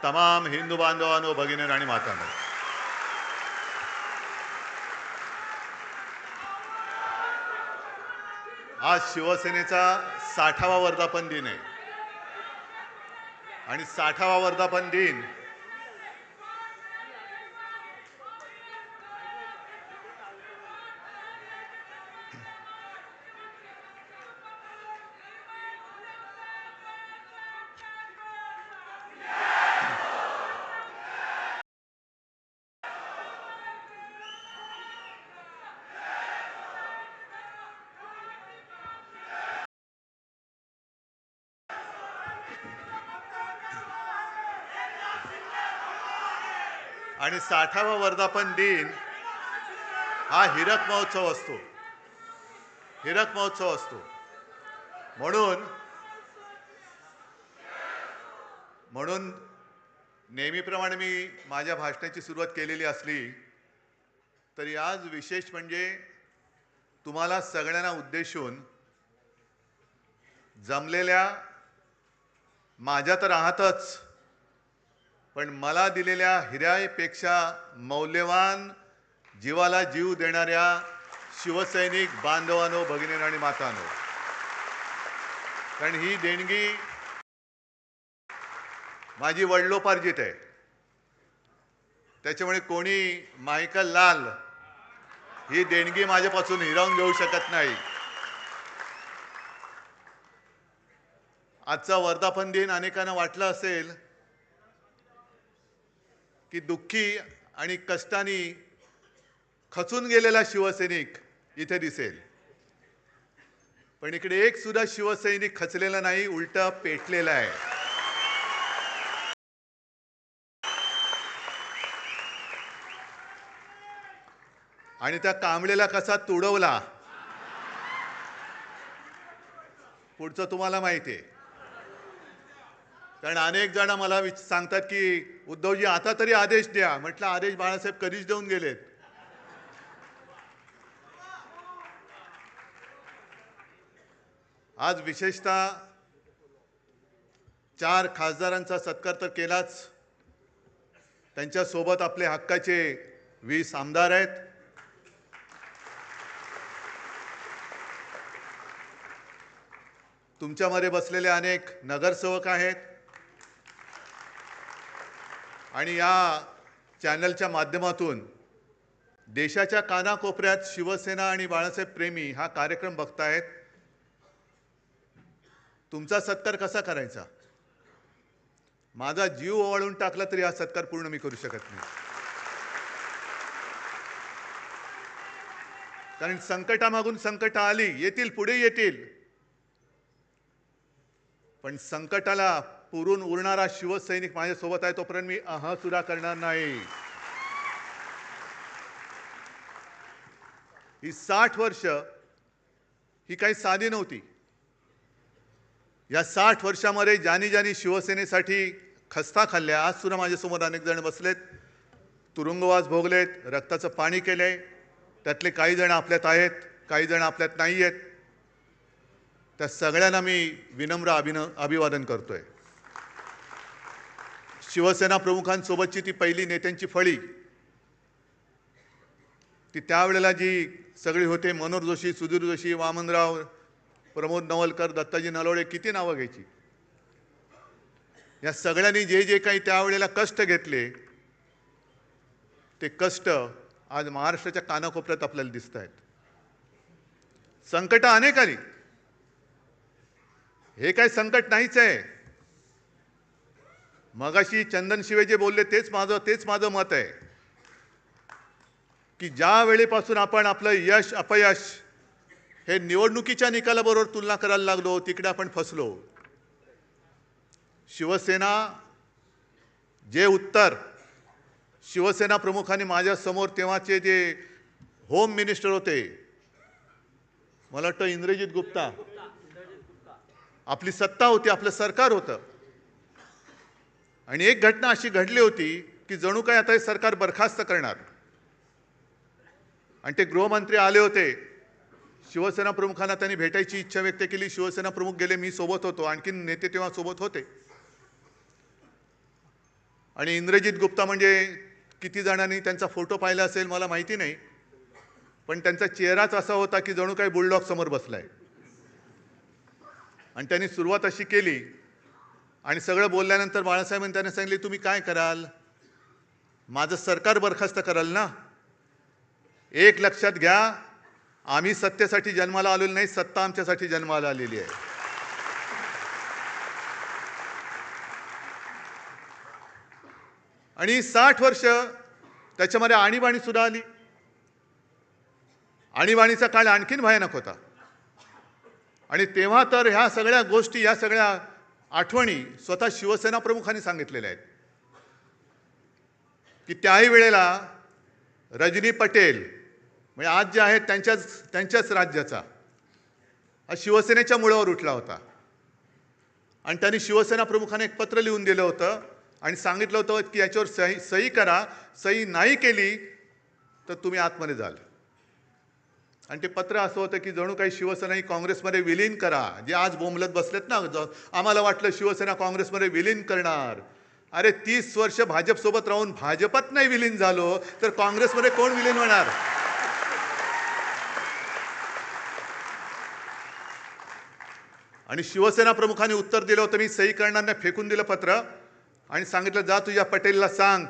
तमाम हिंदू बांधवांनो, भगिनी आणि मातांनो, आज शिवसेनेचा 60वा वर्धापन दिन आहे आणि 60वा वर्धापन दिन आणि 60वा वर्धापन दिन हा हीरक महोत्सव असतो. हीरक महोत्सव असतो. म्हणून नेहमीप्रमाणे मी माझ्या भाषणाची सुरुवात केलेली असली तरी आज विशेष म्हणजे तुम्हाला सगळ्यांना उद्देशून जमलेल्या माझ्या तर आहातच, पण मला दिलेल्या हिऱ्यापेक्षा मौल्यवान जीवाला जीव देणाऱ्या शिवसैनिक बांधवांनो, भगिनी आणि मातांनो, कारण ही देणगी माझी वडिलोपार्जित आहे. त्याच्यामुळे कोणी मायकल लाल ही देणगी माझ्यापासून हिरावून घेऊ शकत नाही. आजचा वर्धापन दिन अनेकांना वाटलं असेल की दुःखी आणि कष्टाने खचून गेलेला शिवसैनिक इथे दिसेल, पण इकडे एक सुद्धा शिवसैनिक खचलेला नाही, उलट पेटलेला आहे. आणि त्या कांबळेला कसा तुडवला पुढचं तुम्हाला माहिती आहे. कारण अनेक जण मला सांगतात की उद्धवजी आता तरी आदेश द्या. म्हटलं आदेश बाळासाहेब कधीच देऊन गेलेत. आज विशेषतः 4 खासदारांचा सत्कार तर केलाच, त्यांच्यासोबत आपले हक्काचे 20 आमदार आहेत. तुमच्यामध्ये बसलेले अनेक नगरसेवक आहेत आणि या चॅनलच्या माध्यमातून देशाच्या कानाकोपऱ्यात शिवसेना आणि बाळासाहेब प्रेमी हा कार्यक्रम बघतायत. तुमचा सत्कार कसा करायचा? माझा जीव ओवाळून टाकला तरी हा सत्कार पूर्ण मी करू शकत नाही. कारण संकटामागून संकट आली, येतील, पुढे येतील, पण संकटाला पुरून उरणारा शिवसैनिक माझ्यासोबत आहे तोपर्यंत मी सुद्धा करणार नाही. ही 60 वर्ष ही काही साधी नव्हती. या 60 वर्षामध्ये ज्यांनी शिवसेनेसाठी खस्ता खाल्ल्या, आज सुद्धा माझ्यासमोर अनेक जण बसलेत, तुरुंगवास भोगलेत, रक्ताचं पाणी केलंय. त्यातले काही जण आपल्यात आहेत, काही जण आपल्यात नाही आहेत. त्या सगळ्यांना मी विनम्र अभिवादन करतोय. शिवसेना प्रमुखांसोबतची ती पहिली नेत्यांची फळी, ती त्यावेळेला जी सगळी होते, मनोहर जोशी, सुधीर जोशी, वामनराव, प्रमोद नवलकर, दत्ताजी नलोडे, किती नावं घ्यायची. या सगळ्यांनी जे जे काही त्यावेळेला कष्ट घेतले, ते कष्ट आज महाराष्ट्राच्या कानाकोपऱ्यात आपल्याला दिसत आहेत. संकट अनेक आली, हे काय संकट नाहीच आहे. मगाशी चंदन शिवे जे बोलले तेच माझं मत आहे की ज्या वेळेपासून आपण आपलं यश अपयश हे निवडणुकीच्या निकालाबरोबर तुलना करायला लागलो, तिकडे आपण फसलो. शिवसेना जे उत्तर शिवसेना प्रमुखांनी माझ्या समोर, तेव्हाचे जे होम मिनिस्टर होते, मला वाटतं इंद्रजित गुप्ता, आपली सत्ता होती, आपलं सरकार होतं, आणि एक घटना अशी घडली होती की जणू काय आता हे सरकार बरखास्त करणार. आणि ते गृहमंत्री आले होते, शिवसेना प्रमुखांना त्यांनी भेटायची इच्छा व्यक्त केली. शिवसेना प्रमुख गेले, मी सोबत होतो, आणखी नेते तेव्हा सोबत होते. आणि इंद्रजित गुप्ता म्हणजे किती जणांनी त्यांचा फोटो पाहिला असेल मला माहिती नाही, पण त्यांचा चेहराच असा होता की जणू काही बुलडॉग समोर बसलाय. आणि त्यांनी सुरुवात अशी केली आणि सगळं बोलल्यानंतर बाळासाहेबांनी त्यांना सांगितले, तुम्ही काय कराल? माझं सरकार बरखास्त कराल ना? एक लक्षात घ्या, आम्ही सत्तेसाठी जन्माला आलेलो नाही, सत्ता आमच्यासाठी जन्माला आलेली आहे. आणि 60 वर्ष त्याच्यामध्ये आणीबाणी सुद्धा आली. आणीबाणीचा काळ आणखीन भयानक होता. आणि तेव्हा तर ह्या सगळ्या गोष्टी, या सगळ्या आठवणी स्वतः शिवसेना प्रमुखांनी सांगितलेल्या आहेत की त्याही वेळेला रजनी पटेल म्हणजे आज जे आहेत त्यांच्याच राज्याचा हा शिवसेनेच्या मुळावर उठला होता. आणि त्यांनी शिवसेना प्रमुखांना एक पत्र लिहून दिलं होतं आणि सांगितलं होतं की याच्यावर सही करा, सही नाही केली तर तुम्ही आतमध्ये जाल. आणि ते पत्र असं होतं की जणू काही शिवसेना ही काँग्रेसमध्ये विलीन करा. जे आज बोंबलत बसलेत ना, आम्हाला वाटलं शिवसेना काँग्रेसमध्ये विलीन करणार. अरे 30 वर्ष भाजपसोबत राहून भाजपात नाही विलीन झालो तर काँग्रेसमध्ये कोण विलीन होणार? आणि शिवसेना प्रमुखांनी उत्तर दिलं होतं, मी सही करणार नाही, फेकून दिलं पत्र आणि सांगितलं जा तुझ्या पटेलला सांग,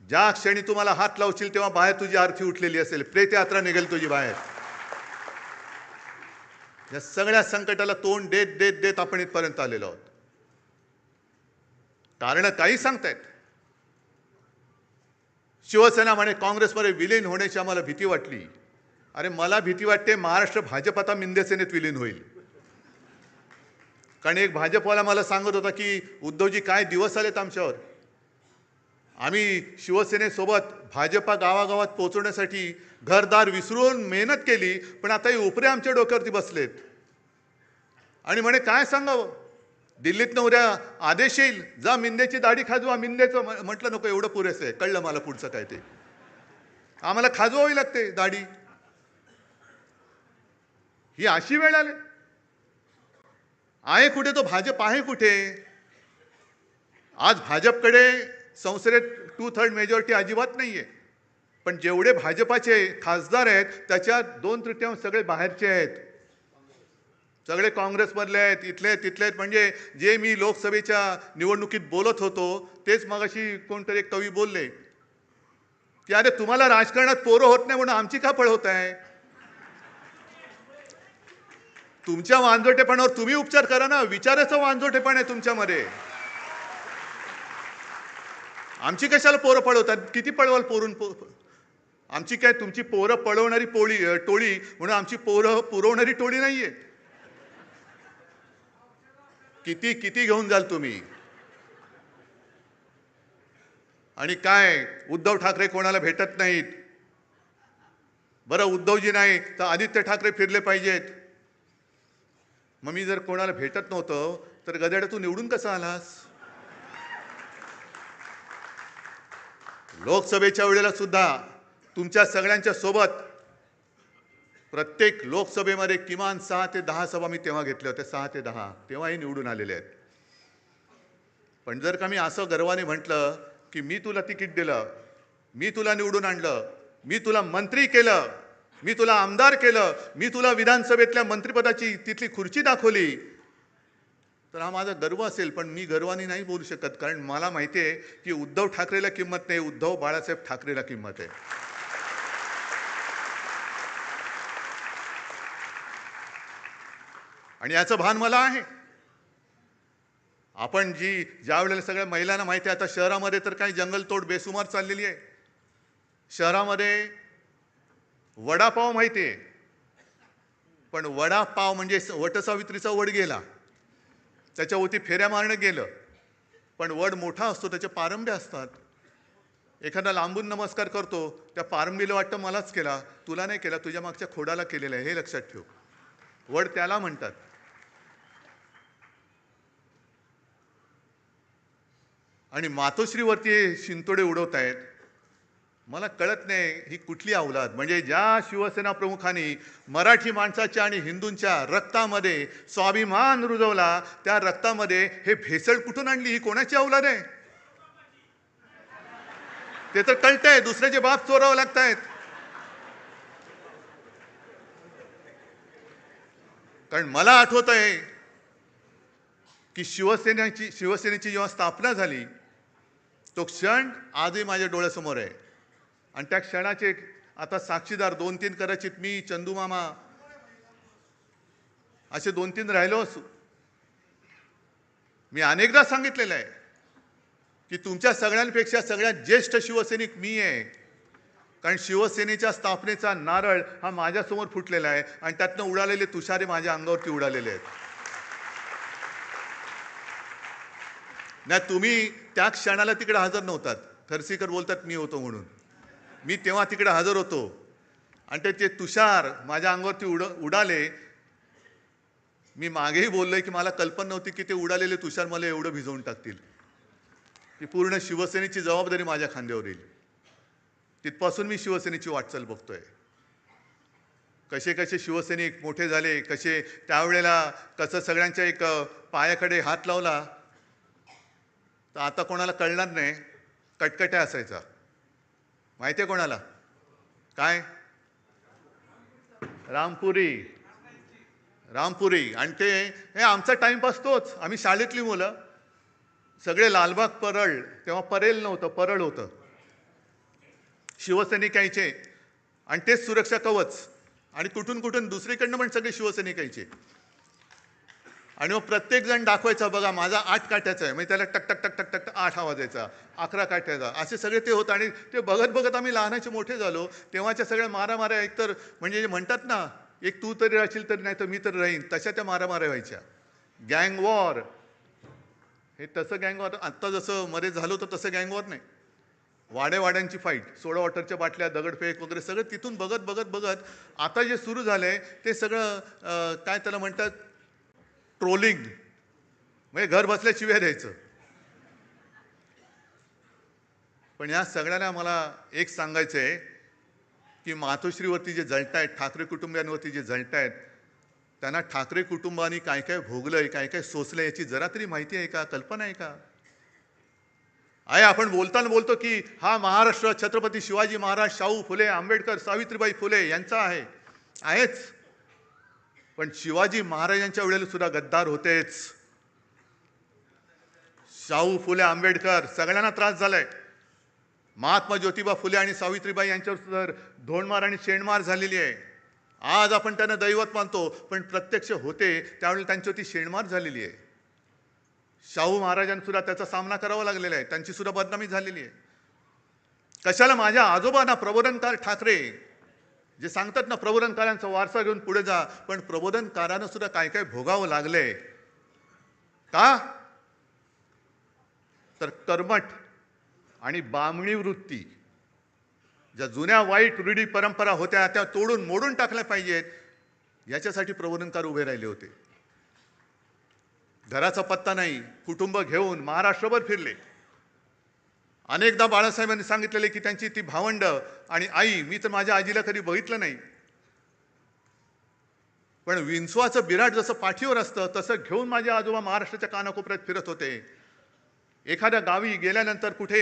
ज्या क्षणी तुम्हाला हात लावशील तेव्हा बाहेर तुझी आरती उठलेली असेल, प्रेत यात्रा निघेल तुझी बाहेर. या सगळ्या संकटाला तोंड देत देत देत आपण इथपर्यंत आलेलो आहोत. कारण काही सांगतायत. शिवसेना म्हणे काँग्रेसमध्ये विलीन होण्याची आम्हाला भीती वाटली. अरे मला भीती वाटते महाराष्ट्र भाजप आता मिंदेसेनेत विलीन होईल. कारण एक भाजपवाला मला सांगत होता की उद्धवजी काय दिवस आलेत आमच्यावर, आम्ही शिवसेनेसोबत भाजपा गावागावात पोहोचवण्यासाठी घरदार विसरून मेहनत केली, पण आता हे उपरे आमच्या डोक्यावरती बसलेत. आणि म्हणे काय सांगावं, दिल्लीतनं उद्या आदेश येईल, जा मिंदेची दाढी खाजवा. मिंदेचं म्हटलं नको, एवढं पुरेसं आहे, कळलं मला पुढचं काय ते. आम्हाला खाजवावी लागते दाढी. ही अशी वेळ आली. आहे कुठे तो भाजप, आहे कुठे? आज भाजपकडे संसदेत 2/3 मेजॉरिटी अजिबात नाहीये. पण जेवढे भाजपाचे खासदार आहेत त्याच्यात 2/3 सगळे बाहेरचे आहेत, सगळे काँग्रेसमधले आहेत, इथले तिथले आहेत. म्हणजे जे मी लोकसभेच्या निवडणुकीत बोलत होतो तेच मगाशी कोणतरी एक कवी बोलले की अरे तुम्हाला राजकारणात पोरं होत नाही म्हणून आमची का पळ होत आहे? तुमच्या वांजोटेपणावर तुम्ही उपचार करा ना. विचाराचं वांजोटेपण आहे तुमच्यामध्ये. आमची कशाला पोरं पळवतात? किती पळवाल पोरून? आमची काय तुमची पोरं पळवणारी टोळी म्हणून आमची पोरं पुरवणारी टोळी नाहीये. किती किती घेऊन जाल तुम्ही? आणि काय उद्धव ठाकरे कोणाला भेटत नाहीत. बरं उद्धवजी नाही तर आदित्य ठाकरे फिरले पाहिजेत. मग मी जर कोणाला भेटत नव्हतं तर गदाड्या तू निवडून कसा आलास? लोकसभेच्या वेळेला सुद्धा तुमच्या सगळ्यांच्या सोबत प्रत्येक लोकसभेमध्ये किमान 6 ते 10 सभा मी तेव्हा घेतल्या होत्या. 6 ते 10 तेव्हाही निवडून आलेले आहेत. पण जर का मी असं गर्वाने म्हटलं की मी तुला तिकीट दिलं, मी तुला निवडून आणलं, मी तुला मंत्री केलं, मी तुला आमदार केलं, मी तुला विधानसभेतल्या मंत्रिपदाची तिथली खुर्ची दाखवली, तर हा माझा गर्व असेल. पण मी गर्वाने नाही बोलू शकत, कारण मला माहिती आहे की उद्धव ठाकरेला किंमत नाही, उद्धव बाळासाहेब ठाकरेला किंमत आहे. आणि याचं भान मला आहे. आपण ज्या वेळेला सगळ्या महिलांना माहिती आहे, आता शहरामध्ये तर काही जंगलतोड बेसुमार चाललेली आहे. शहरामध्ये वडापाव माहिती आहे, पण वडापाव म्हणजे वटसावित्रीचा वड गेला, त्याच्यावरती फेऱ्या मारणं गेलं. पण वड मोठा असतो, त्याचे पारंब्या असतात. एखादा लांबून नमस्कार करतो, त्या पारंबीला वाटतं मलाच केला, तुला नाही केला, तुझ्या मागच्या खोडाला केलेला आहे, हे लक्षात ठेव. वड त्याला म्हणतात. आणि मातोश्रीवरती शिंतोडे उडवत आहेत. मला कळत नाही ही कुठली अवलाद. म्हणजे ज्या शिवसेना प्रमुखांनी मराठी माणसाच्या आणि हिंदूंच्या रक्तामध्ये स्वाभिमान रुजवला, त्या रक्तामध्ये हे भेसळ कुठून आणली? ही कोणाची अवलाद आहे? ते तर कळतंय, दुसऱ्याचे बाप चोरावं लागतायत. कारण मला आठवत आहे की शिवसेनेची जेव्हा स्थापना झाली, तो क्षण आजही माझ्या डोळ्यासमोर आहे. आणि त्या क्षणाचे आता साक्षीदार 2-3 कदाचित मी, चंदू मामा असे 2-3 राहिलो असू. मी अनेकदा सांगितलेलं आहे की तुमच्या सगळ्यांपेक्षा सगळ्यात ज्येष्ठ शिवसैनिक मी आहे. कारण शिवसेनेच्या स्थापनेचा नारळ हा माझ्यासमोर फुटलेला आहे आणि त्यातनं उडालेले तुषारे माझ्या अंगावरती उडालेले आहेत. नाही, तुम्ही त्या क्षणाला तिकडे हजर नव्हतात. खरसीकर बोलतात मी होतो म्हणून. मी तेव्हा तिकडे हजर होतो आणि ते तुषार माझ्या अंगावरती उडाले. मी मागेही बोललोय की मला कल्पना नव्हती की ते उडालेले तुषार मला एवढं भिजवून टाकतील, की पूर्ण शिवसेनेची जबाबदारी माझ्या खांद्यावर येईल. तिथपासून मी शिवसेनेची वाटचाल बघतोय. कसे कसे शिवसैनिक मोठे झाले, कसे त्यावेळेला कसं सगळ्यांच्या एक पायाकडे हात लावला तर आता कोणाला कळणार नाही, कटकट्या असायचा. माहिती आहे कोणाला? काय? रामपुरी. आणि ते हे आमचा टाइमपास तोच. आम्ही शाळेतली मुलं सगळे लालबाग परळ, तेव्हा परेल नव्हतं, परळ होतं. शिवसैनिक यायचे आणि तेच सुरक्षा कवच. आणि कुठून कुठून दुसरीकडनं पण सगळे शिवसैनिक यायचे. आणि मग प्रत्येक जण दाखवायचा, बघा माझा 8 काठ्याचा आहे. म्हणजे त्याला टक टक टक टक टक 8 आवाज यायचा, 11 काठ्याचा, असे सगळे ते होतं. आणि ते बघत बघत आम्ही लहानाचे मोठे झालो. तेव्हाच्या सगळ्या मारामाऱ्या एकतर म्हणजे म्हणतात ना, एक तू तरी राहशील तरी नाही तर मी तर राहीन, तशा त्या मारामाऱ्या व्हायच्या. गँग वॉर, हे तसं गँग वॉर आत्ता जसं मध्ये झालं होतं तसं गँग वॉर नाही. वाड्यांची फाईट, सोडा वॉटरच्या बाटल्या, दगडफेक वगैरे सगळं तिथून बघत बघत बघत आता जे सुरू झालंय ते सगळं काय त्याला म्हणतात, ट्रोलिंग. म्हणजे घर बसल्या शिव्या द्यायचं. पण या सगळ्यांना मला एक सांगायचं आहे की मातोश्रीवरती जे जळतायत, ठाकरे कुटुंबियांवरती जे जळतायत, त्यांना ठाकरे कुटुंबाने काय काय भोगलंय, काय काय सोसलंय याची जरा तरी माहिती आहे का, कल्पना आहे का? आपण बोलताना बोलतो की हा महाराष्ट्र छत्रपती शिवाजी महाराज, शाहू फुले, आंबेडकर, सावित्रीबाई फुले यांचा आहेच. पण शिवाजी महाराजांच्या वेळेला सुद्धा गद्दार होतेच. शाहू फुले, आंबेडकर सगळ्यांना त्रास झालाय. महात्मा ज्योतिबा फुले आणि सावित्रीबाई यांच्यावर सुद्धा धोंडमार आणि शेणमार झालेली आहे. आज आपण त्यांना दैवत मानतो, पण प्रत्यक्ष होते त्यावेळेला त्यांच्यावरती शेणमार झालेली आहे. शाहू महाराजांना सुद्धा त्याचा सामना करावा लागलेला आहे, त्यांची सुद्धा बदनामी झालेली आहे. कशाला माझ्या आजोबांना प्रबोधनकार ठाकरे जे सांगतात ना, प्रबोधनकारांचा वारसा घेऊन पुढे जा, पण प्रबोधनकारांना सुद्धा काय काय भोगावं लागलंय का? तर कर्मठ आणि बामणी वृत्ती, ज्या जुन्या वाईट रूढी परंपरा होत्या त्या तोडून मोडून टाकल्या पाहिजेत, याच्यासाठी प्रबोधनकार उभे राहिले होते. घराचा पत्ता नाही, कुटुंब घेऊन महाराष्ट्रभर फिरले. अनेकदा बाळासाहेबांनी सांगितलेले की त्यांची ती भावंड आणि आई, मी तर माझ्या आजीला कधी बघितलं नाही, पण विंचवाचं बिराट जसं पाठीवर असतं तसं घेऊन माझे आजोबा महाराष्ट्राच्या कानाकोपऱ्यात फिरत होते. एखाद्या गावी गेल्यानंतर कुठे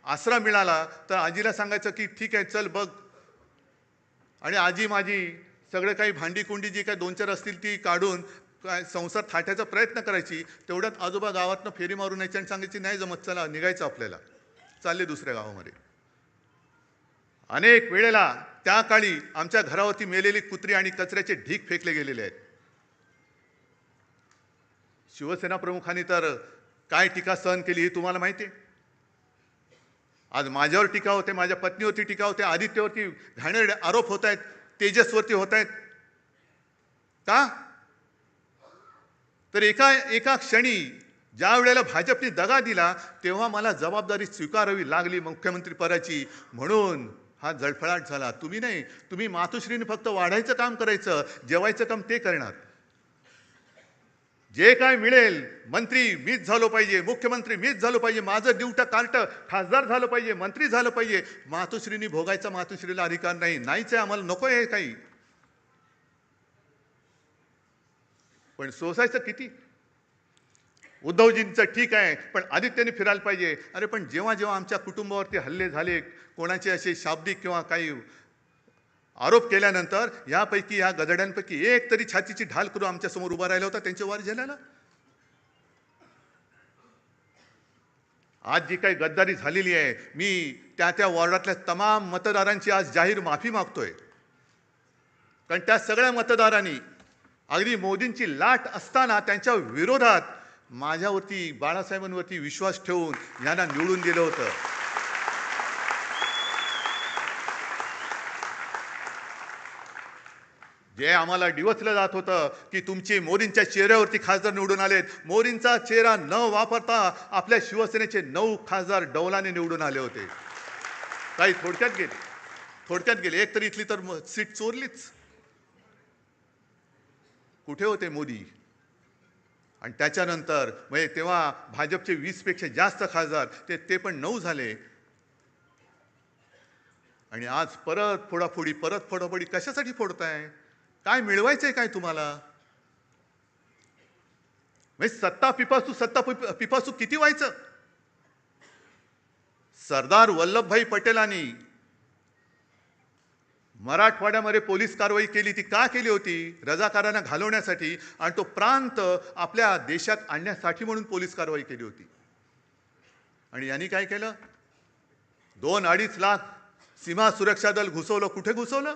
आसरा मिळाला तर आजीला सांगायचं की ठीक आहे चल बघ, आणि आजी माझी सगळं काही भांडी कुंडी जी काही 2-4 असतील ती काढून काय संसार थाटायचा प्रयत्न करायची. तेवढ्यात आजोबा गावातनं फेरी मारून यायची आणि सांगायची नाही जमत, चला निघायचं आपल्याला, चालले दुसऱ्या गावामध्ये. अनेक वेळेला त्या काळी आमच्या घरावरती मेलेली कुत्री आणि कचऱ्याचे ढीग फेकले गेलेले आहेत. शिवसेना प्रमुखांनी तर काय टीका सहन केली हे तुम्हाला माहिती आहे. आज माझ्यावर टीका होते, माझ्या पत्नीवरती टीका होते, आदित्यवरती घाणेरडे आरोप होत आहेत, तेजसवरती होत आहेत. का? तर एका क्षणी ज्या वेळेला भाजपने दगा दिला तेव्हा मला जबाबदारी स्वीकारावी लागली मुख्यमंत्री पदाची, म्हणून हा जळफळाट झाला. तुम्ही नाही, तुम्ही मातोश्रीने फक्त वाढायचं काम करायचं, जेवायचं काम ते करणार. जे काय मिळेल, मंत्री मीच झालो पाहिजे, मुख्यमंत्री मीच झालो पाहिजे, माझं ड्युटा कार्ट खासदार झालं पाहिजे, मंत्री झालं पाहिजे, मातोश्रीने भोगायचा मातोश्रीला अधिकार नाही. नाहीच आहे, आम्हाला नको आहे काही. पण सोसायचं किती? उद्धवजींचं ठीक आहे, पण आदित्यने फिरायला पाहिजे. अरे पण जेव्हा जेव्हा आमच्या कुटुंबावरती हल्ले झाले, कोणाचे असे शाब्दिक किंवा काही आरोप केल्यानंतर यापैकी या गधड्यांपैकी एक तरी छातीची ढाल करून आमच्यासमोर उभा राहिला होता त्यांच्या वार झाल्याला. आज जी काही गद्दारी झालेली आहे, मी त्या त्या वॉर्डातल्या तमाम मतदारांची आज जाहीर माफी मागतोय. कारण त्या सगळ्या मतदारांनी अगदी मोदींची लाट असताना त्यांच्या विरोधात माझ्यावरती, बाळासाहेबांवरती विश्वास ठेवून यांना निवडून दिलं होतं. जे आम्हाला डिवचलं जात होतं की तुमचे मोदींच्या चेहऱ्यावरती खासदार निवडून आलेत, मोदींचा चेहरा न वापरता आपल्या शिवसेनेचे 9 खासदार डौलाने निवडून आले होते. काही थोडक्यात गेले. एक तरी इथली तर सीट चोरलीच. कुठे होते मोदी? आणि त्याच्यानंतर म्हणजे तेव्हा भाजपचे 20 पेक्षा जास्त खासदार ते पण 9 झाले. आणि आज परत फोडाफोडी कशासाठी फोडताय? काय मिळवायचंय काय तुम्हाला? म्हणजे सत्ता पिपासू किती व्हायचं? सरदार वल्लभभाई पटेलांनी मराठवाड्यामध्ये पोलीस कारवाई केली, ती का केली होती? रजाकारांना घालवण्यासाठी आणि तो प्रांत आपल्या देशात आणण्यासाठी म्हणून पोलीस कारवाई केली होती. आणि यांनी काय केलं? 2-2.5 लाख सीमा सुरक्षा दल घुसवलं. कुठे घुसवलं?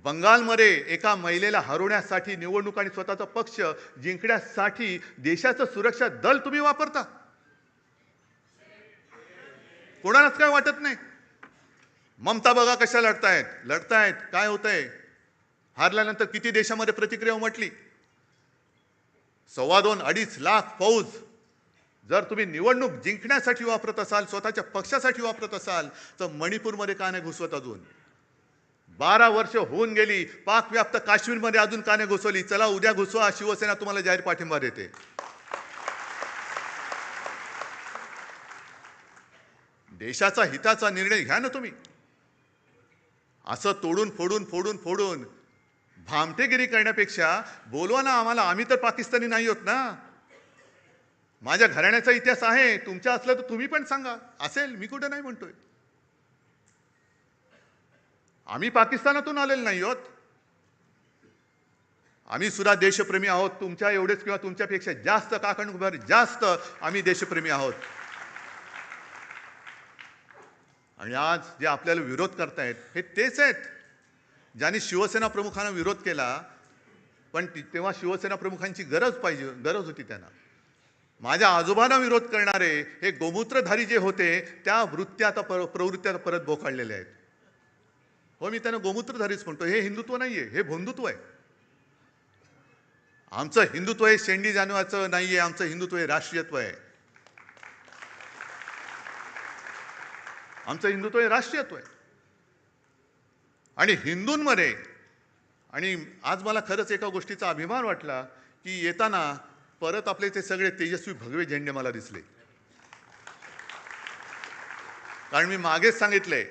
बंगालमध्ये एका महिलेला हरवण्यासाठी निवडणूक आणि स्वतःचा पक्ष जिंकण्यासाठी देशाचं सुरक्षा दल तुम्ही वापरता. कोणालाच काय वाटत नाही. ममता बघा कशा लढतायत. काय होतंय? हारल्यानंतर किती देशामध्ये प्रतिक्रिया उमटली. 2.25-2.5 लाख फौज जर तुम्ही निवडणूक जिंकण्यासाठी वापरत असाल, स्वतःच्या पक्षासाठी वापरत असाल, तर मणिपूरमध्ये का नाही घुसवत? अजून 12 वर्ष होऊन गेली. पाकव्याप्त काश्मीरमध्ये अजून का नाही घुसवली? चला उद्या घुसवा. शिवसेना तुम्हाला जाहीर पाठिंबा देते. देशाचा हिताचा निर्णय घ्या ना तुम्ही. असं तोडून फोडून भामटेगिरी करण्यापेक्षा बोलवा ना आम्हाला. आम्ही तर पाकिस्तानी नाही होत ना. माझ्या घराण्याचा इतिहास आहे. तुमच्या असलं तर तुम्ही पण सांगा. असेल, मी कुठे नाही म्हणतोय. आम्ही पाकिस्तानातून आलेलो नाही आहोत. आम्ही सुद्धा देशप्रेमी आहोत. तुमच्या एवढेच किंवा तुमच्यापेक्षा जास्त काकणभर जास्त आम्ही देशप्रेमी आहोत. आणि आज जे आपल्याला विरोध करतायत हे तेच आहेत ज्यांनी शिवसेना प्रमुखांना विरोध केला. पण तेव्हा शिवसेना प्रमुखांची गरज होती त्यांना. माझ्या आजोबांना विरोध करणारे हे गोमूत्रधारी जे होते त्या प्रवृत्त्या परत बोकाळलेल्या आहेत. हो, मी त्यांना गोमूत्रधारीच म्हणतो. हे हिंदुत्व नाहीये, हे भोंदुत्व आहे. आमचं हिंदुत्व हे शेंडी जानवाचं नाहीये. आमचं हिंदुत्व हे राष्ट्रीयत्व आहे. आमचं हिंदुत्व हे राष्ट्रीयत्व आहे. आणि हिंदूंमध्ये आणि आज मला खरंच एका गोष्टीचा अभिमान वाटला की येताना परत आपले ते सगळे तेजस्वी भगवे झेंडे मला दिसले. कारण मी मागेच सांगितले,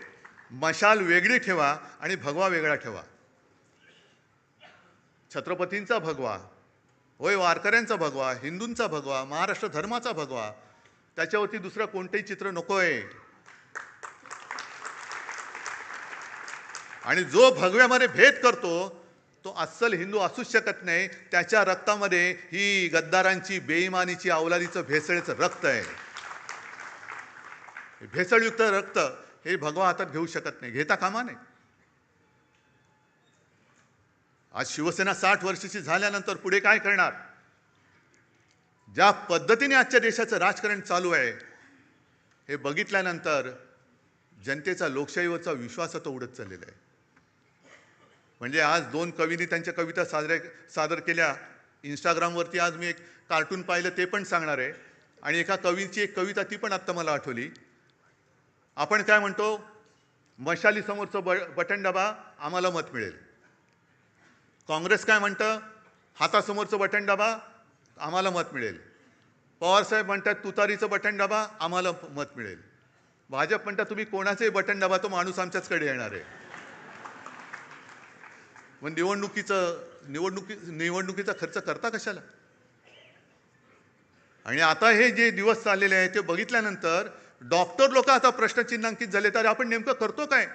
मशाल वेगळी ठेवा आणि भगवा वेगळा ठेवा. छत्रपतींचा भगवा होय, वारकऱ्यांचा भगवा, हिंदूंचा भगवा, महाराष्ट्र धर्माचा भगवा, त्याच्यावरती दुसरं कोणतेही चित्र नकोय. आणि जो भगव्यामध्ये भेद करतो तो अस्सल हिंदू असूच शकत नाही. त्याच्या रक्तामध्ये ही गद्दारांची, बेईमानीची, अवलादीचं, भेसळीचं रक्त आहे. भेसळयुक्त रक्त हे भगवा हातात घेऊ शकत नाही, घेता कामा नये. आज शिवसेना 60 वर्षाची झाल्यानंतर पुढे काय करणार? ज्या पद्धतीने आजच्या देशाचं राजकारण चालू आहे हे बघितल्यानंतर जनतेचा लोकशाहीवरचा विश्वास आता उडत चाललेला आहे. म्हणजे आज 2 कवींनी त्यांच्या कविता सादर केल्या. इंस्टाग्रामवरती आज मी एक कार्टून पाहिलं, ते पण सांगणार आहे. आणि एका कवीची एक कविता ती पण आत्ता मला आठवली. आपण काय म्हणतो? मशालीसमोरचं बटन दाबा, आम्हाला मत मिळेल. काँग्रेस काय म्हणतं? हातासमोरचं बटन दाबा, आम्हाला मत मिळेल. पवारसाहेब म्हणतात तुतारीचं बटन दाबा, आम्हाला मत मिळेल. भाजप म्हणतात तुम्ही कोणाचंही बटन दाबा, तो माणूस आमच्याचकडे येणार आहे. मग निवडणुकीचा खर्च करता कशाला? आणि आता हे जे दिवस चाललेले आहेत ते बघितल्यानंतर डॉक्टर लोक आता प्रश्नचिन्हांकित झाले, तर आपण नेमकं करतो काय?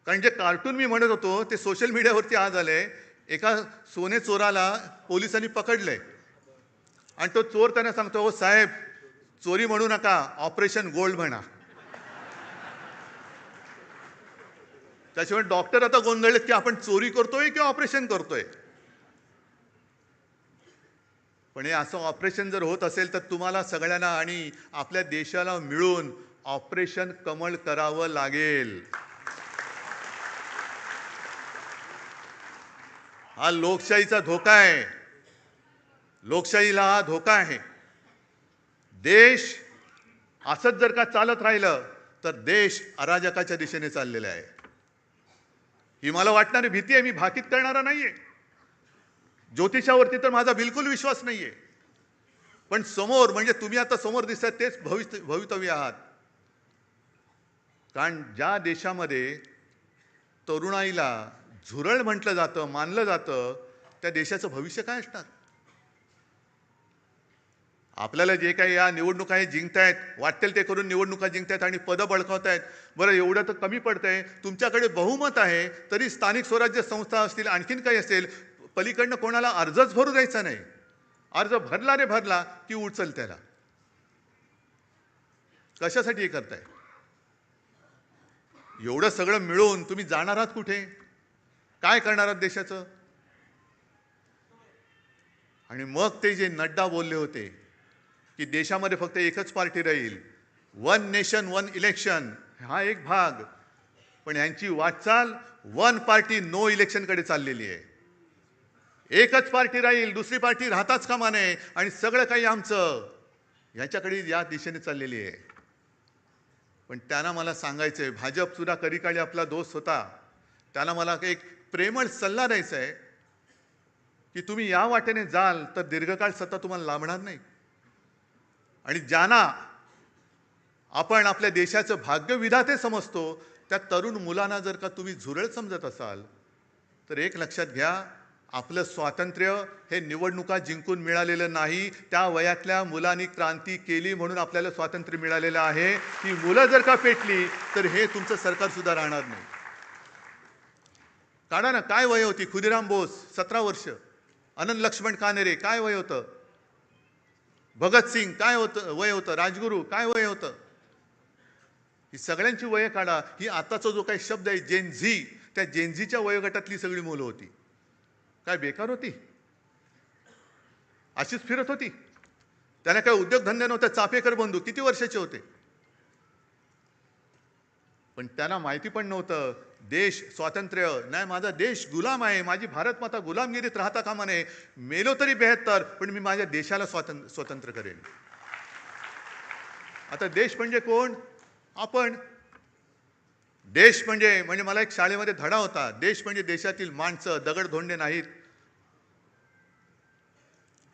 कारण जे कार्टून मी म्हणत होतो ते सोशल मीडियावरती आज आले. एका सोने चोराला पोलिसांनी पकडले आणि तो चोर त्यांना सांगतो, हो साहेब, चोरी म्हणू नका, ऑपरेशन गोल्ड म्हणा. त्याशिवाय डॉक्टर आता गोंधळलेत की आपण चोरी करतोय की ऑपरेशन करतोय. पण हे असं ऑपरेशन जर होत असेल तर तुम्हाला सगळ्यांना आणि आपल्या देशाला मिळून ऑपरेशन कमळ करावं लागेल. हा लोकशाहीचा धोका आहे. लोकशाहीला हा धोका आहे. देश असंच जर का चालत राहिलं तर देश अराजकाच्या दिशेने चाललेला आहे. ही मला वाटणारी भीती आहे. मी भाकीत करणारा नाहीये. ज्योतिषावरती तर माझा बिलकुल विश्वास नाहीये. पण समोर, म्हणजे तुम्ही आता समोर दिसतात तेच भवितव्य आहात. कारण ज्या देशामध्ये तरुणाईला झुरळ म्हटलं जातं, मानलं जातं, त्या देशाचं भविष्य काय असणार? आपल्याला जे काही या निवडणुका हे जिंकतायत, वाटेल ते करून निवडणुका जिंकतायत आणि पदं बळकावतायत. बरं, एवढं तर कमी पडतंय. तुमच्याकडे बहुमत आहे तरी स्थानिक स्वराज्य संस्था असतील, आणखीन काही असेल, पलीकडनं कोणाला अर्जच भरू द्यायचा नाही. अर्ज भरला रे भरला की उचल त्याला. कशासाठी हे करताय? एवढं सगळं मिळून तुम्ही जाणार आहात कुठे? काय करणार आहात देशाचं? आणि मग ते जे नड्डा बोलले होते की देशामध्ये फक्त एकच पार्टी राहील, वन नेशन वन इलेक्शन, हा एक भाग. पण यांची वाटचाल वन पार्टी नो इलेक्शनकडे चाललेली आहे. एकच पार्टी राहील, दुसरी पार्टी राहताच कामा नये आणि सगळं काही आमचं, याच्याकडे या दिशेने चाललेली आहे. पण त्यांना मला सांगायचंय, भाजप सुद्धा कधीकाळी आपला दोस्त होता, त्यांना मला एक प्रेमळ सल्ला द्यायचा आहे की तुम्ही या वाटेने जाल तर दीर्घकाळ सत्ता तुम्हाला लाभणार नाही. आणि ज्यांना आपण आपल्या देशाचं भाग्यविधाते समजतो त्या तरुण मुलांना जर का तुम्ही झुरळ समजत असाल तर एक लक्षात घ्या, आपलं स्वातंत्र्य हे निवडणुका जिंकून मिळालेलं नाही. त्या वयातल्या मुलांनी क्रांती केली म्हणून आपल्याला स्वातंत्र्य मिळालेलं आहे. ती मुलं जर का पेटली तर हे तुमचं सरकार सुद्धा राहणार नाही. काढा ना, काय वय होती? खुदिराम बोस 17 वर्ष, अनंत लक्ष्मण कानेरे काय वय होतं? भगतसिंग काय होतं वय होतं? राजगुरू काय वय होतं? ही सगळ्यांची वय काढा. ही आताचा जो काही शब्द आहे जेनझी, त्या जेनझीच्या वयोगटातली सगळी मुलं होती. काय बेकार होती? अशीच फिरत होती. त्यांना काय उद्योगधंदे नव्हते. चाफेकर बंधू किती वर्षाचे होते? पण त्यांना माहिती पण नव्हतं देश स्वातंत्र्य नाही, माझा देश गुलाम आहे, माझी भारत माता गुलामगिरीत राहता कामा नये. मेलो तरी 72, पण मी माझ्या देशाला स्वतंत्र करेन. आता देश म्हणजे कोण? आपण. देश म्हणजे मला एक शाळेमध्ये धडा होता, देश म्हणजे देशातील माणसं, दगडधोंडे नाहीत.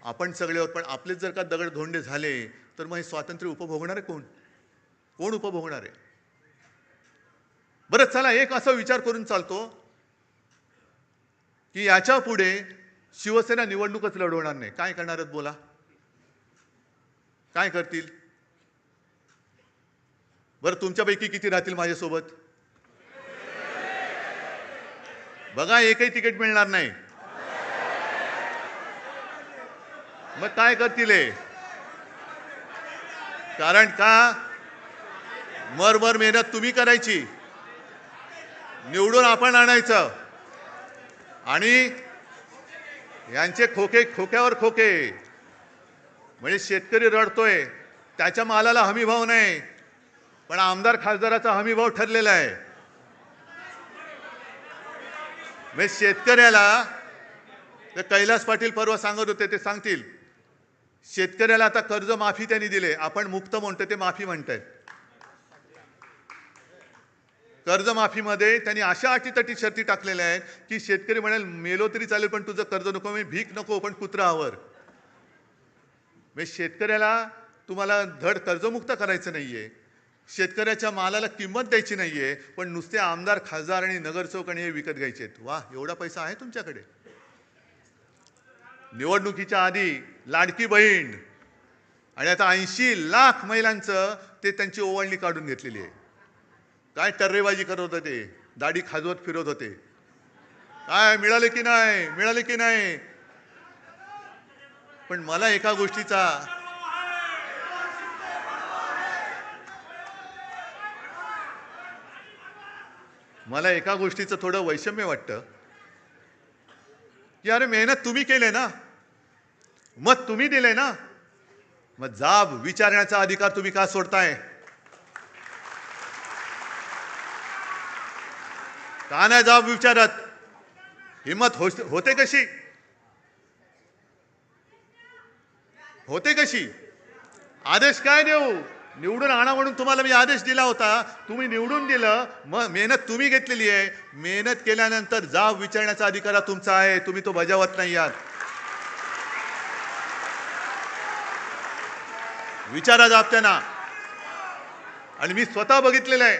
आपण सगळे आहोत, पण आपलेच जर का दगडधोंडे झाले तर मग हे स्वातंत्र्य उपभोगणार आहे कोण? कोण उपभोगणार आहे? बरं, चला एक असा विचार करून चालतो की याच्या पुढे शिवसेना निवडणूकच लढवणार नाही. काय करणार आहेत बोला? काय करतील? बरं, तुमच्यापैकी किती राहतील माझ्यासोबत? बघा, एकही तिकीट मिळणार नाही. मग काय करतील? कारण का मरमर मेहनत तुम्ही करायची, निवडून आपण आणायचं आणि यांचे खोके खोक्यावर खोके. म्हणजे शेतकरी रडतोय, त्याच्या मालाला हमीभाव नाही, पण आमदार खासदाराचा हमीभाव ठरलेला आहे. म्हणजे शेतकऱ्याला, कैलास पाटील परवा सांगत होते, ते सांगतील शेतकऱ्याला आता कर्जमाफी त्यांनी दिले. आपण मुक्त म्हणतो, ते माफी म्हणतायत. कर्जमाफीमध्ये त्यांनी अशा अटीतटी शर्ती टाकलेल्या आहेत की शेतकरी म्हणाल मेलो तरी चालेल पण तुझं कर्ज नको, म्हणजे भीक नको पण कुत्रा आवर. म्हणजे शेतकऱ्याला तुम्हाला धड कर्जमुक्त करायचं नाहीये, शेतकऱ्याच्या मालाला किंमत द्यायची नाहीये, पण नुसते आमदार खासदार आणि नगरसेवक आणि हे विकत घ्यायचे आहेत. वा, एवढा पैसा आहे तुमच्याकडे? निवडणुकीच्या आधी लाडकी बहीण आणि आता 80 लाख महिलांचं ते त्यांची ओवाळणी काढून घेतलेली आहे. काय टर्रेबाजी करत होते ते, दाढी खाजवत फिरत होते. काय मिळाले की नाही, मिळाले की नाही. पण मला एका गोष्टीचा थोडं वैषम्य वाटतं की अरे मेहनत तुम्ही केले ना, मत तुम्ही दिले ना, मग जाब विचारण्याचा अधिकार तुम्ही का सोडताय? का नाही जाब विचारत? हिम्मत होते कशी? होते कशी? आदेश काय देऊ? निवडून आणा म्हणून तुम्हाला मी आदेश दिला होता, तुम्ही निवडून दिलं, मग मेहनत तुम्ही घेतलेली आहे. मेहनत केल्यानंतर जाब विचारण्याचा अधिकार तुमचा आहे, तुम्ही तो बजावत नाही आहात. विचारा जाब त्यांना. आणि मी स्वतः बघितलेलं आहे,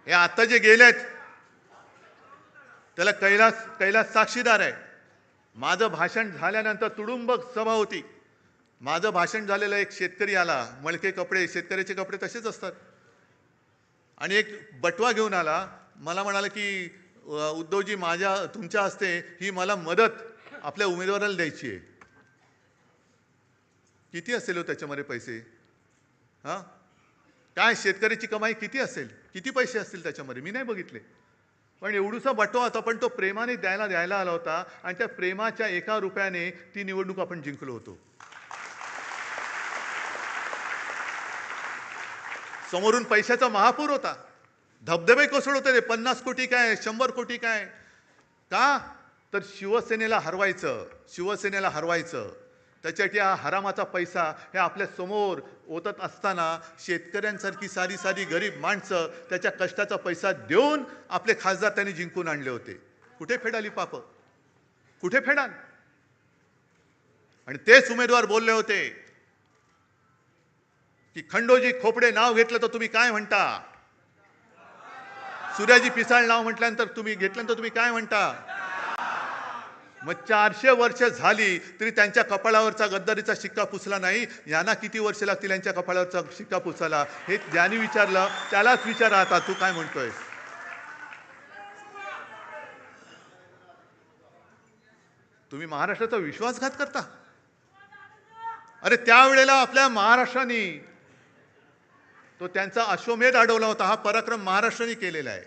हे आता जे गेलेत त्याला कैलास साक्षीदार आहे. माझं भाषण झाल्यानंतर तुडुंब सभा होती. माझं भाषण झालेलं एक शेतकरी आला, मळके कपडे, शेतकऱ्याचे कपडे तसेच असतात, आणि एक बटवा घेऊन आला. मला म्हणाला की उद्धवजी, तुमच्या हस्ते ही मला मदत आपल्या उमेदवाराला द्यायची आहे. किती असेल हो त्याच्यामध्ये पैसे? हां, काय शेतकऱ्याची कमाई किती असेल, किती पैसे असतील त्याच्यामध्ये? मी नाही बघितले. पण एवढूसा बटवा होता, पण तो प्रेमाने द्यायला आला होता, आणि त्या प्रेमाच्या 1 रुपयाने ती निवडणूक आपण जिंकलो होतो. समोरून पैशाचा महापूर होता, धबधबे कोसळत होते. 50 कोटी काय, 100 कोटी काय? का? तर शिवसेनेला हरवायचं. त्याच्यासाठी हा हरामाचा पैसा हे आपल्या समोर ओतत असताना शेतकऱ्यांसारखी साधी गरीब माणसं त्याच्या कष्टाचा पैसा देऊन आपले खासदार त्यांनी जिंकून आणले होते. कुठे फेडाली पाप? कुठे फेडाल? आणि तेच उमेदवार बोलले होते की खंडोजी खोपडे नाव घेतलं तर तुम्ही काय म्हणता? सूर्याजी पिसाळ नाव म्हटल्यानंतर तुम्ही काय म्हणता? मग 400 वर्ष झाली तरी त्यांच्या कपाळावरचा गद्दारीचा शिक्का पुसला नाही. यांना किती वर्ष लागतील यांच्या कपाळावरचा शिक्का पुसायला? हे ज्यांनी विचारलं त्यालाच विचारा आता, तू काय म्हणतोय? तुम्ही महाराष्ट्राचा विश्वासघात करता. अरे त्यावेळेला आपल्या महाराष्ट्राने तो त्यांचा अश्वमेध अडवला होता. हा पराक्रम महाराष्ट्राने केलेला आहे.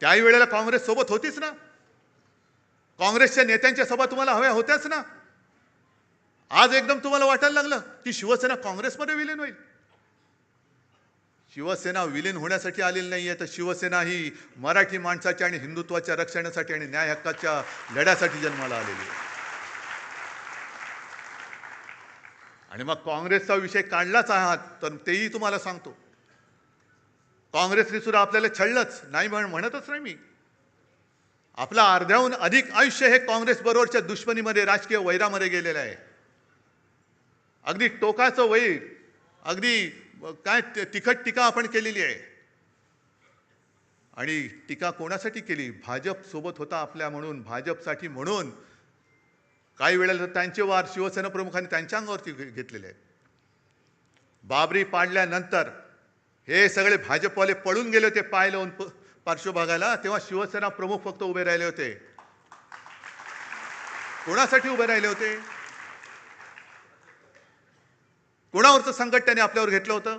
त्याही वेळेला काँग्रेस सोबत होतीच ना. काँग्रेसच्या नेत्यांच्या सभा तुम्हाला हव्या होत्याच ना. आज एकदम तुम्हाला वाटायला लागलं की शिवसेना काँग्रेसमध्ये विलीन होईल. शिवसेना विलीन होण्यासाठी आलेली नाहीये, तर शिवसेना ही मराठी माणसाच्या आणि हिंदुत्वाच्या रक्षणासाठी आणि न्याय हक्काच्या लढ्यासाठी जन्माला आलेली आहे. आणि मग काँग्रेसचा विषय काढलाच आहात तर तेही तुम्हाला सांगतो, काँग्रेसने सुद्धा आपल्याला छळलंच नाही, म्हणतच नाही मी. आपला अर्ध्याहून अधिक आयुष्य हे काँग्रेस बरोबरच्या दुश्मनीमध्ये, राजकीय वैरामध्ये गेलेलं आहे. अगदी टोकाचं वैर, अगदी काय तिखट टीका आपण केलेली आहे. आणि टीका कोणासाठी केली? भाजप सोबत होता आपल्या म्हणून, भाजपसाठी म्हणून. काही वेळेला त्यांचे वार शिवसेना प्रमुखांनी त्यांच्या अंगावरती घेतलेले आहेत. बाबरी पाडल्यानंतर हे सगळे भाजपवाले पळून गेले होते पाय लावून पार्श्वभागाला, तेव्हा शिवसेना प्रमुख फक्त उभे राहिले होते. कोणासाठी उभे राहिले होते? कोणावरचं संकट त्याने आपल्यावर घेतलं होतं?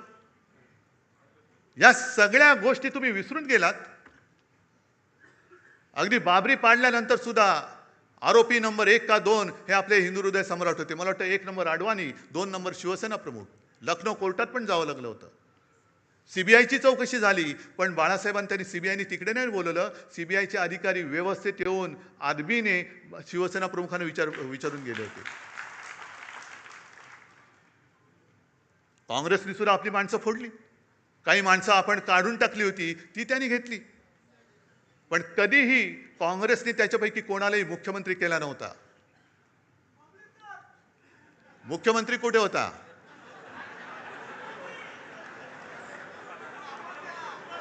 या सगळ्या गोष्टी तुम्ही विसरून गेलात. अगदी बाबरी पाडल्यानंतर सुद्धा आरोपी नंबर 1 का 2 हे आपले हिंदू हृदय सम्राट होते. मला वाटतं 1 नंबर अडवाणी, 2 नंबर शिवसेना प्रमुख. लखनौ कोर्टात पण जावं लागलं होतं. सीबीआयची चौकशी झाली, पण बाळासाहेबांनी त्यांनी सीबीआयने तिकडे नाही बोलवलं. सीबीआयचे अधिकारी व्यवस्थित येऊन आदबीने शिवसेना प्रमुखांना विचारून गेले होते. काँग्रेसने सुद्धा आपली माणसं फोडली. काही माणसं आपण काढून टाकली होती, ती त्यांनी घेतली. पण कधीही काँग्रेसने त्याच्यापैकी कोणालाही मुख्यमंत्री केला नव्हता. मुख्यमंत्री कुठे होता?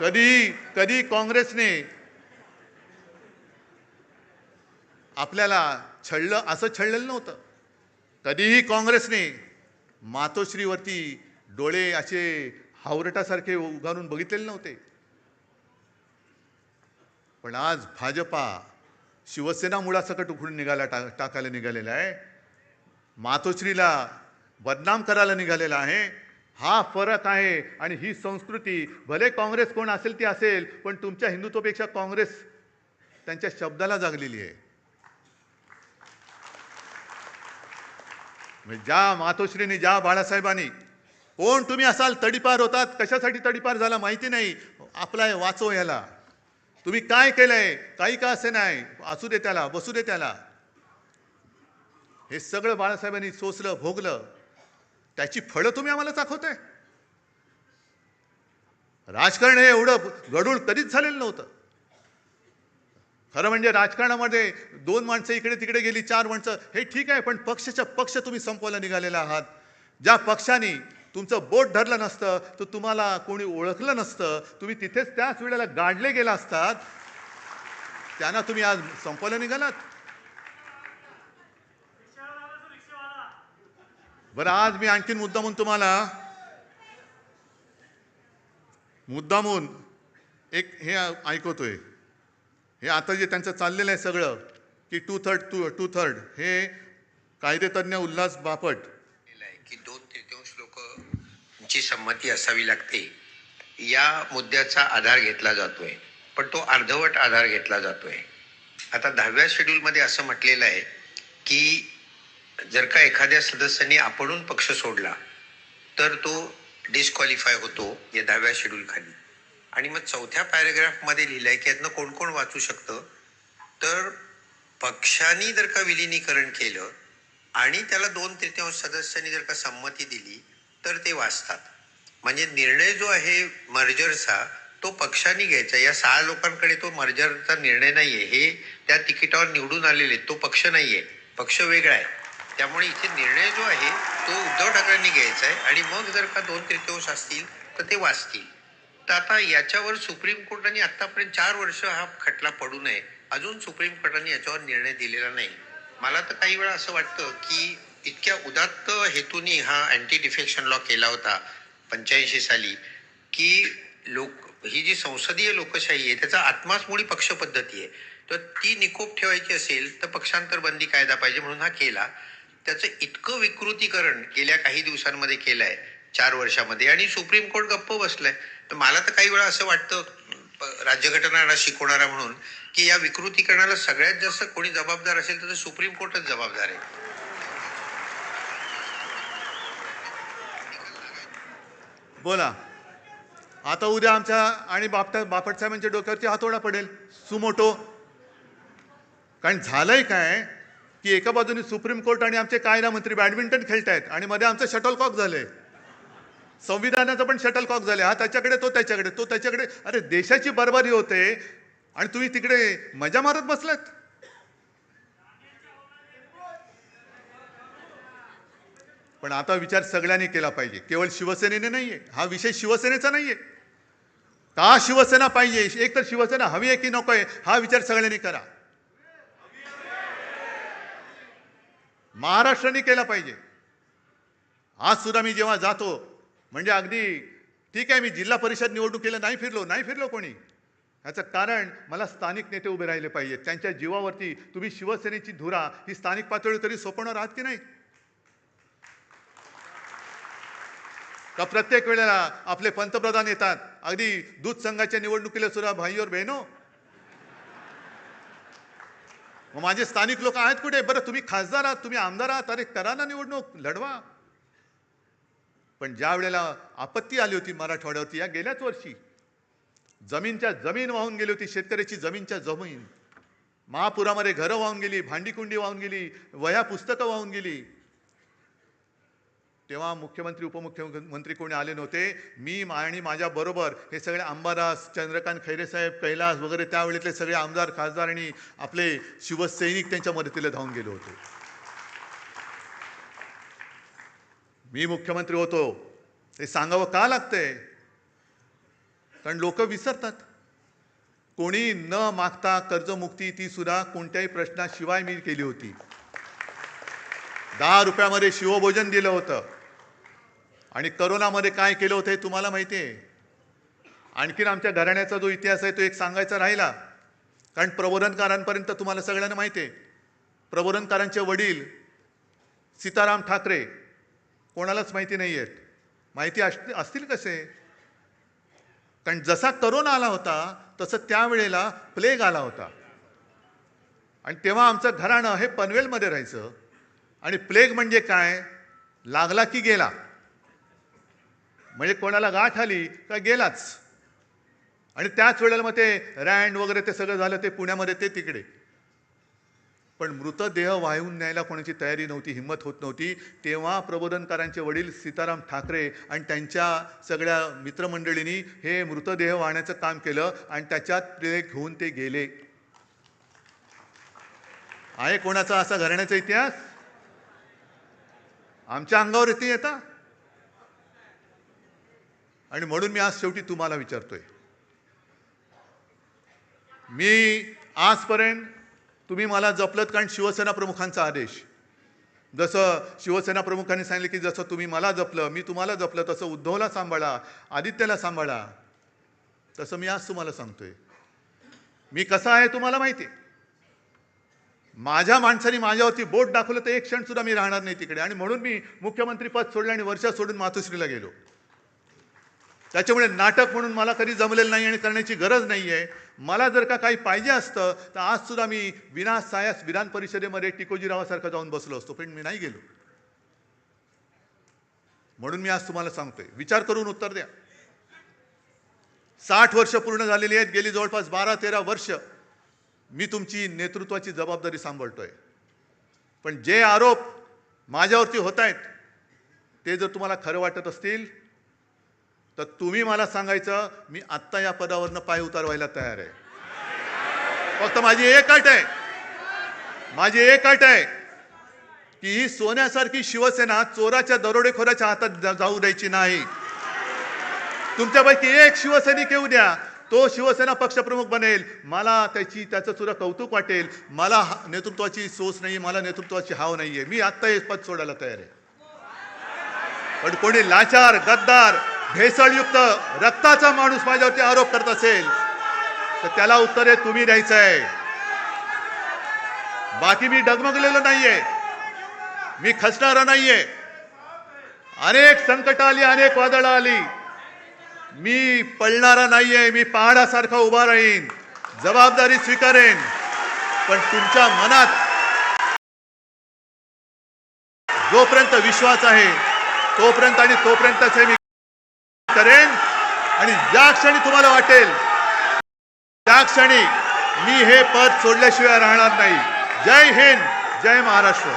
कधी काँग्रेसने आपल्याला छळलं असं छळलेलं नव्हतं. कधीही काँग्रेसने मातोश्रीवरती डोळे असे हावरटासारखे उगारून बघितलेले नव्हते. पण आज भाजपा शिवसेना मुळासकट उखडून टाकायला निघालेला आहे. मातोश्रीला बदनाम करायला निघालेला आहे. हा फरक आहे. आणि ही संस्कृती भले काँग्रेस कोण असेल ती असेल, पण तुमच्या हिंदुत्वापेक्षा काँग्रेस त्यांच्या शब्दाला जागलेली आहे. ज्या मातोश्रीने, ज्या बाळासाहेबांनी, कोण तुम्ही असाल तडीपार होतात, कशासाठी तडीपार झाला माहिती नाही, आपला वाचव याला, तुम्ही काय केलंय, काही का असे नाही, असू दे त्याला, बसू दे त्याला. हे सगळं बाळासाहेबांनी सोसलं, भोगलं, त्याची फळं तुम्ही आम्हाला दाखवताय. राजकारण हे एवढं गडूळ कधीच झालेलं नव्हतं. खरं म्हणजे राजकारणामध्ये 2 माणसं इकडे तिकडे गेली, 4 माणसं, हे ठीक आहे, पण पक्षाच्या पक्ष तुम्ही संपवायला निघालेला आहात. ज्या पक्षाने तुमचं बोट धरलं नसतं, तर तुम्हाला कोणी ओळखलं नसतं, तुम्ही तिथेच त्याच वेळेला गाडले गेला असतात, त्यांना तुम्ही आज संपवायला निघालात. बरं, आज मी आणखीन मुद्दामून एक हे ऐकवतोय. हे आता जे त्यांचं चाललेलं आहे सगळं, की टू थर्ड, हे कायदेतज्ञ उल्हास बापट, की 2/3 लोकांची संमती असावी लागते, या मुद्द्याचा आधार घेतला जातोय. पण तो अर्धवट आधार घेतला जातोय. आता 10व्या शेड्यूलमध्ये असं म्हटलेलं आहे की जर का एखाद्या सदस्याने आपणून पक्ष सोडला तर तो डिस्क्वालिफाय होतो या 10व्या शेड्यूल खाली. आणि मग 4थ्या पॅरेग्राफमध्ये लिहिलंय की यातनं कोण कोण वाचू शकतं, तर पक्षाने जर का विलिनीकरण केलं आणि त्याला 2/3 सदस्यांनी जर का संमती दिली तर ते वाचतात. म्हणजे निर्णय जो आहे मर्जरचा तो पक्षाने घ्यायचा. या 6 लोकांकडे तो मर्जरचा निर्णय नाहीये. हे त्या तिकिटावर निवडून आलेले, तो पक्ष नाहीये, पक्ष वेगळा आहे. त्यामुळे इथे निर्णय जो आहे तो उद्धव ठाकरेंनी घ्यायचा आहे. आणि मग जर का 2/3 असतील तर ते वाचतील. तर आता याच्यावर सुप्रीम कोर्टाने आतापर्यंत 4 वर्ष हा खटला पडू नये, अजून सुप्रीम कोर्टाने याच्यावर निर्णय दिलेला नाही. मला तर काही वेळा असं वाटतं की इतक्या उदात्त हेतूने हा अँटी डिफेक्शन लॉ केला होता 85 साली, की ही जी संसदीय लोकशाही आहे त्याचा आत्माच मुळी पक्ष पद्धती आहे. तर ती निकोप ठेवायची असेल तर पक्षांतर बंदी कायदा पाहिजे, म्हणून हा केला. त्याचं इतकं विकृतीकरण गेल्या काही दिवसांमध्ये केलंय 4 वर्षामध्ये, आणि सुप्रीम कोर्ट गप्प बसलंय. तर मला तर काही वेळा असं वाटतं राज्यघटना शिकवणारा म्हणून, की या विकृतीकरणाला सगळ्यात जास्त कोणी जबाबदार असेल तर सुप्रीम कोर्टच जबाबदार आहे. बोला. आता उद्या आमच्या आणि बापट साहेबांच्या डोक्यावरती हातोडा पडेल, सुमोटो. कारण झालंय काय की एका बाजूने सुप्रीम कोर्ट आणि आमचे कायदा मंत्री बॅडमिंटन खेळतायत आणि मध्ये आमचं शटलकॉक झालंय. संविधानाचं पण शटलकॉक झाले, हा त्याच्याकडे, तो त्याच्याकडे, तो त्याच्याकडे. अरे देशाची बरबारी होते आणि तुम्ही तिकडे मजा मारत बसलात. पण आता विचार सगळ्यांनी केला पाहिजे, केवळ शिवसेनेने नाहीये. हा विषय शिवसेनेचा नाहीये. का शिवसेना पाहिजे, एक तर शिवसेना हवी आहे की नको आहे, हा विचार सगळ्यांनी करा. महाराष्ट्राने केला पाहिजे. आज सुद्धा मी जेव्हा जातो, म्हणजे अगदी ठीक आहे, मी जिल्हा परिषद निवडणुकीला नाही फिरलो कोणी. याचं कारण मला स्थानिक नेते उभे राहिले पाहिजेत. त्यांच्या जीवावरती तुम्ही शिवसेनेची धुरा ही स्थानिक पातळीवर तरी सोपवणार आहात की नाही? का प्रत्येक वेळेला आपले पंतप्रधान येतात, अगदी दूध संघाच्या निवडणुकीला सुद्धा भाई और बहिनो, मग माझे स्थानिक लोक आहेत कुठे? बरं, तुम्ही खासदार आहात, तुम्ही आमदार आहात, अरे करा ना निवडणूक, लढवा. पण ज्या वेळेला आपत्ती आली होती मराठवाड्यावरती, या गेल्याच वर्षी जमीनच्या जमीन वाहून गेली होती, शेतकऱ्याची जमीनच्या जमीन, महापुरामध्ये घरं वाहून गेली, भांडीकुंडी वाहून गेली, वह्या पुस्तकं वाहून गेली. तेव्हा मुख्यमंत्री उपमुख्यमंत्री कोणी आले नव्हते. मी आणि माझ्या बरोबर हे सगळे अंबादास, चंद्रकांत खैरे साहेब, कैलास वगैरे त्यावेळेतले सगळे आमदार, खासदार आणि आपले शिवसैनिक त्यांच्या मदतीला धावून गेले होते. मी मुख्यमंत्री होतो हे सांगावं का लागतंय? कारण लोक विसरतात. कोणी न मागता कर्जमुक्ती ती सुद्धा कोणत्याही प्रश्नाशिवाय मी केली होती. 10 रुपयामध्ये शिवभोजन दिलं होतं. आणि करोनामध्ये काय केलं होतं हे तुम्हाला माहिती आहे. आणखीन आमच्या घराण्याचा जो इतिहास आहे तो एक सांगायचा राहिला, कारण प्रबोधनकारांपर्यंत तुम्हाला सगळ्यांना माहिती आहे. प्रबोधनकारांचे वडील सीताराम ठाकरे कोणालाच माहिती नाही आहेत. माहिती असतील कसे? कारण जसा करोना आला होता तसं त्यावेळेला प्लेग आला होता. आणि तेव्हा आमचं घराणं हे पनवेलमध्ये राहायचं. आणि प्लेग म्हणजे काय? लागला की गेला. म्हणजे कोणाला गाठ आली का गेलाच. आणि त्याच वेळेला मग ते रँड वगैरे ते सगळं झालं, ते पुण्यामध्ये ते तिकडे. पण मृतदेह वाहून न्यायला कोणाची तयारी नव्हती, हिंमत होत नव्हती. तेव्हा प्रबोधनकारांचे वडील सीताराम ठाकरे आणि त्यांच्या सगळ्या मित्रमंडळींनी हे मृतदेह वाहण्याचं काम केलं आणि त्याच्यात ते घेऊन ते गेले. आहे कोणाचा असा घराण्याचा इतिहास? आमच्या अंगावर येते येता. आणि म्हणून मी आज शेवटी तुम्हाला विचारतोय, मी आजपर्यंत तुम्ही मला जपलत कारण शिवसेना प्रमुखांचा आदेश. जसं शिवसेना प्रमुखांनी सांगितलं की जसं तुम्ही मला जपलं, मी तुम्हाला जपलं, तसं उद्धवला सांभाळा, आदित्यला सांभाळा, तसं मी आज तुम्हाला सांगतोय. मी कसा आहे तुम्हाला माहिती आहे. माझ्या माणसाने माझ्यावरती बोट दाखवलं तर एक क्षण सुद्धा मी राहणार नाही तिकडे. आणि म्हणून मी मुख्यमंत्री पद सोडलं आणि वर्षा सोडून मातोश्रीला गेलो. त्याच्यामुळे नाटक म्हणून मला कधी जमलेलं नाही आणि करण्याची गरज नाही आहे. मला जर का काही पाहिजे असतं तर आज सुद्धा मी विनासायास विधान परिषदेमध्ये टिकोजीरावासारखं जाऊन बसलो असतो, पण मी नाही गेलो. म्हणून मी आज तुम्हाला सांगतोय, विचार करून उत्तर द्या. 60 वर्ष पूर्ण झालेली आहेत. गेली जवळपास 12-13 वर्ष मी तुमची नेतृत्वाची जबाबदारी सांभाळतोय. पण जे आरोप माझ्यावरती होत आहेत ते जर तुम्हाला खरं वाटत असतील तर तुम्ही मला सांगायचं, मी आत्ता या पदावरनं पाय उतारवायला तयार आहे. फक्त माझी एक अट आहे की ही सोन्यासारखी शिवसेना चोराच्या दरोडेखोराच्या हातात जाऊ द्यायची नाही. तुमच्यापैकी एक शिवसैनिक येऊ द्या, तो शिवसेना पक्षप्रमुख बनेल, मला त्याचं सुद्धा कौतुक वाटेल. मला नेतृत्वाची सोच नाही, मला नेतृत्वाची हाव नाहीये. मी आत्ता हे पद सोडायला तयार आहे. पण कोणी लाचार, गद्दार, भेसळयुक्त रक्ताचा माणूस माझ्यावरती आरोप करत असेल तर त्याला उत्तर तुम्ही द्यायचं आहे. बाकी मी डगमगलेलो नाहीये, मी खचणारा नाहीये. अनेक संकट आली, अनेक वादळं आली, मी पळणारा नाहीये. मी पहाडासारखा उभा राहीन, जबाबदारी स्वीकारेन. पण तुमच्या मनात जोपर्यंत विश्वास आहे तोपर्यंतच मी करेन. आणि ज्या क्षणी तुम्हाला वाटेल त्या क्षणी मी हे पद सोडल्याशिवाय राहणार नाही. जय हिंद, जय महाराष्ट्र.